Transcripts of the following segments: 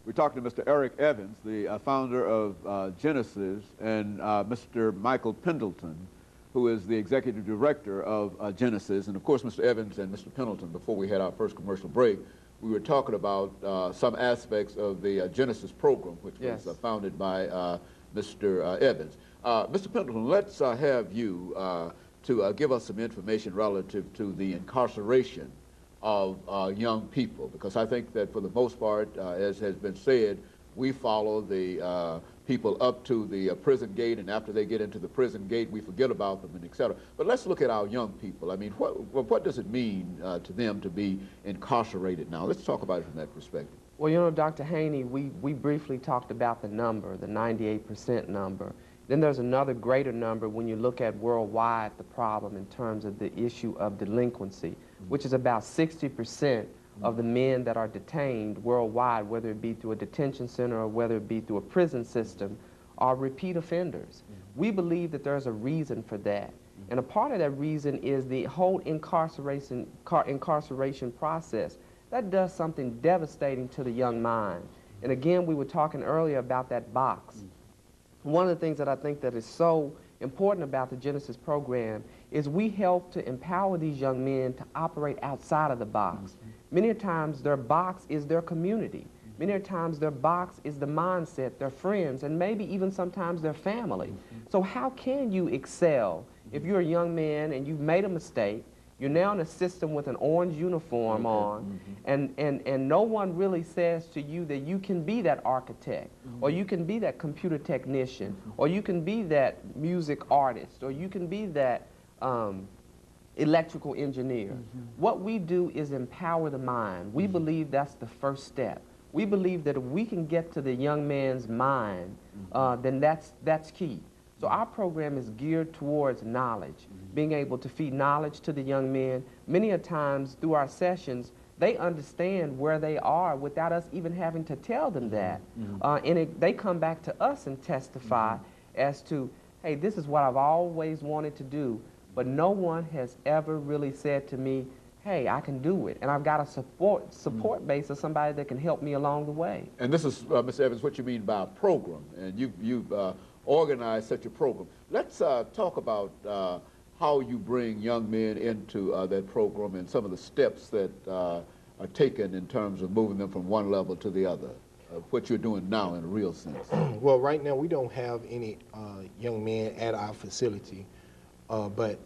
We're talking to Mr. Eric Evans, the founder of Genesis, and Mr. Michael Pendleton, who is the executive director of Genesis. And of course, Mr. Evans and Mr. Pendleton, before we had our first commercial break, we were talking about some aspects of the Genesis program, which was founded by Mr. Evans. Mr. Pendleton, let's have you to give us some information relative to the incarceration of young people, because I think that for the most part, as has been said, we follow the people up to the prison gate, and after they get into the prison gate, we forget about them, and et cetera. But let's look at our young people. I mean, what does it mean to them to be incarcerated now? Let's talk about it from that perspective. Well, you know, Dr. Haney, we briefly talked about the number, the 98% number. Then there's another greater number when you look at worldwide the problem in terms of the issue of delinquency, which is about 60% of the men that are detained worldwide, whether it be through a detention center or whether it be through a prison system, are repeat offenders. We believe that there's a reason for that. And a part of that reason is the whole incarceration process. That does something devastating to the young mind. And again, we were talking earlier about that box. One of the things that I think that is so important about the Genesis program is we help to empower these young men to operate outside of the box. Many times their box is their community. Many times their box is the mindset, their friends, and maybe even sometimes their family. So how can you excel if you're a young man and you've made a mistake, you're now in a system with an orange uniform on, and no one really says to you that you can be that architect, or you can be that computer technician, or you can be that music artist, or you can be that electrical engineer. What we do is empower the mind. We believe that's the first step. We believe that if we can get to the young man's mind, then that's key. So our program is geared towards knowledge, being able to feed knowledge to the young men. Many a times through our sessions, they understand where they are without us even having to tell them that. They come back to us and testify as to, hey, this is what I've always wanted to do, but no one has ever really said to me, hey, I can do it, and I've got a support base of somebody that can help me along the way. And this is, Mr. Evans, what you mean by a program, and you've organize such a program. Let's talk about how you bring young men into that program and some of the steps that are taken in terms of moving them from one level to the other, what you're doing now in a real sense. Well, right now we don't have any young men at our facility, but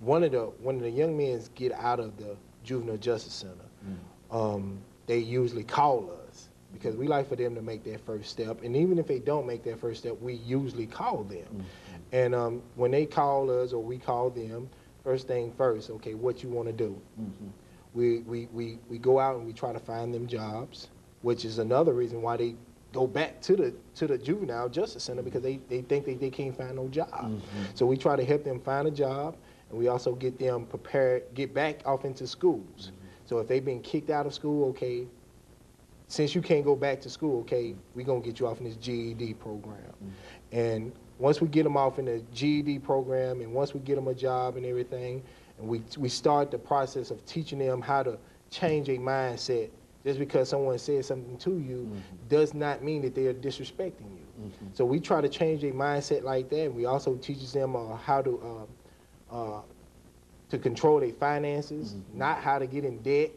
when the young men get out of the Juvenile Justice Center, they usually call us, because we like for them to make their first step. And even if they don't make their first step, we usually call them. And when they call us or we call them, first thing first, okay, what you want to do? We go out and we try to find them jobs, which is another reason why they go back to the Juvenile Justice Center, because they think they can't find no job. So we try to help them find a job, and we also get them prepared, get back off into schools. So if they've been kicked out of school, okay, since you can't go back to school, okay, we're going to get you off in this GED program. And once we get them off in the GED program, and once we get them a job and everything, and we start the process of teaching them how to change a mindset. Just because someone says something to you does not mean that they are disrespecting you. So we try to change a mindset like that. And we also teach them how to control their finances, not how to get in debt.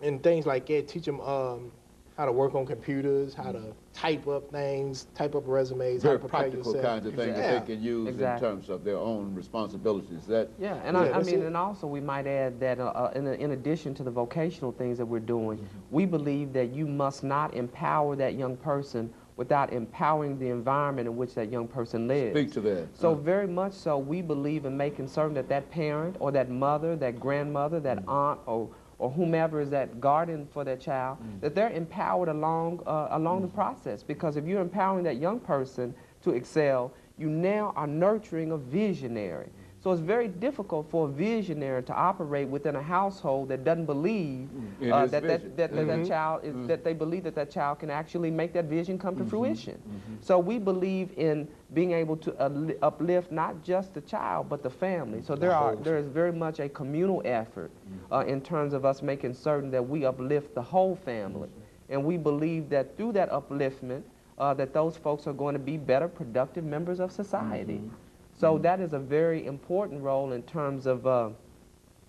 And things like that. Teach them how to work on computers, how to type up things, type up resumes, Very how to prepare practical yourself. kinds of things that they can use in terms of their own responsibilities. I mean, and also we might add that in addition to the vocational things that we're doing, we believe that you must not empower that young person without empowering the environment in which that young person lives. Speak to that. So very much so, we believe in making certain that that parent or that mother, that grandmother, that aunt, or whomever is that guardian for their child, that they're empowered along the process. Because if you're empowering that young person to excel, you now are nurturing a visionary. So it's very difficult for a visionary to operate within a household that doesn't believe that child is, that they believe that that child can actually make that vision come to fruition. So we believe in being able to uplift not just the child but the family. So there is very much a communal effort in terms of us making certain that we uplift the whole family. And we believe that through that upliftment, that those folks are going to be better, productive members of society. So that is a very important role in terms of,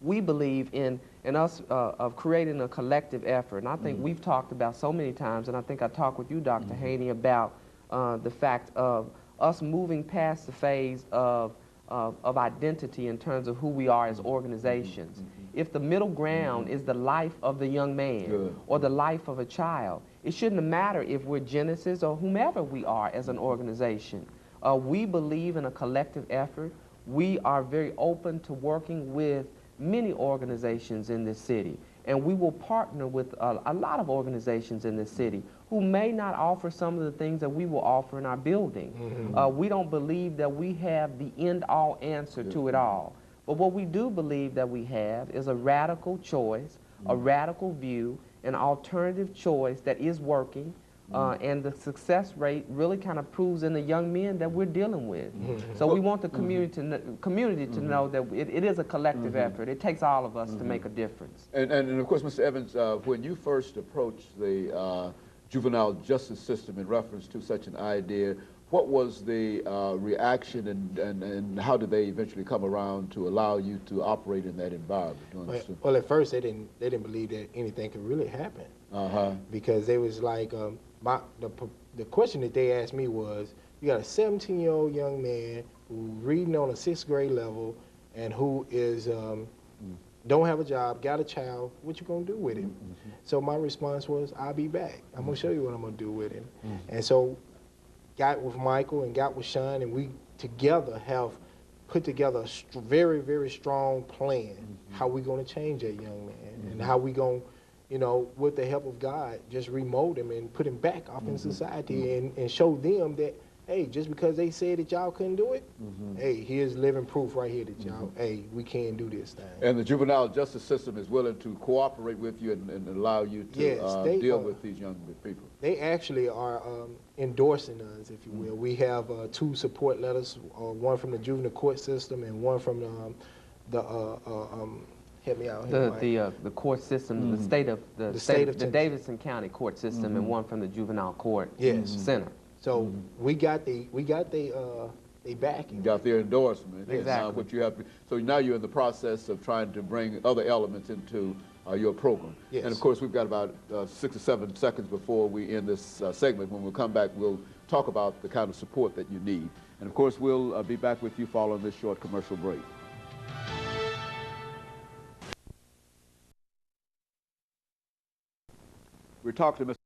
we believe in us of creating a collective effort. And I think we've talked about so many times, and I think I talked with you, Dr. Haney, about the fact of us moving past the phase of identity in terms of who we are as organizations. If the middle ground is the life of the young man or the life of a child, it shouldn't matter if we're Genesis or whomever we are as an organization. We believe in a collective effort. We are very open to working with many organizations in this city, and we will partner with a lot of organizations in this city who may not offer some of the things that we will offer in our building. We don't believe that we have the end-all answer to it all, but what we do believe that we have is a radical choice, a radical view, an alternative choice that is working, and the success rate really kind of proves in the young men that we're dealing with. So we want the community to know that it is a collective effort. It takes all of us to make a difference. And of course, Mr. Evans, when you first approached the juvenile justice system in reference to such an idea, what was the reaction, and how did they eventually come around to allow you to operate in that environment? Well, at first they didn't believe that anything could really happen, because they was like, the question that they asked me was, you got a 17-year-old young man who's reading on a 6th grade level and who is don't have a job, got a child, what you gonna do with him? So my response was, I'll be back. I'm gonna show you what I'm gonna do with him. And so got with Michael and got with Sean, and we together have put together a very, very strong plan how we gonna change that young man, and how we gonna, you know, with the help of God, just remold him and put him back off in society, and show them that, hey, just because they said that y'all couldn't do it, hey, here's living proof right here that y'all, hey, we can do this thing. And the juvenile justice system is willing to cooperate with you and allow you to deal with these young people. They actually are endorsing us, if you will. We have 2 support letters, one from the juvenile court system and one from help me out here, the court system, the Davidson County court system, and one from the juvenile court center. So we got they backing. You got their endorsement. Exactly. What you have. So now you're in the process of trying to bring other elements into your program. Yes. And of course, we've got about 6 or 7 seconds before we end this segment. When we come back, we'll talk about the kind of support that you need. And of course, we'll be back with you following this short commercial break. We're talking to Mr.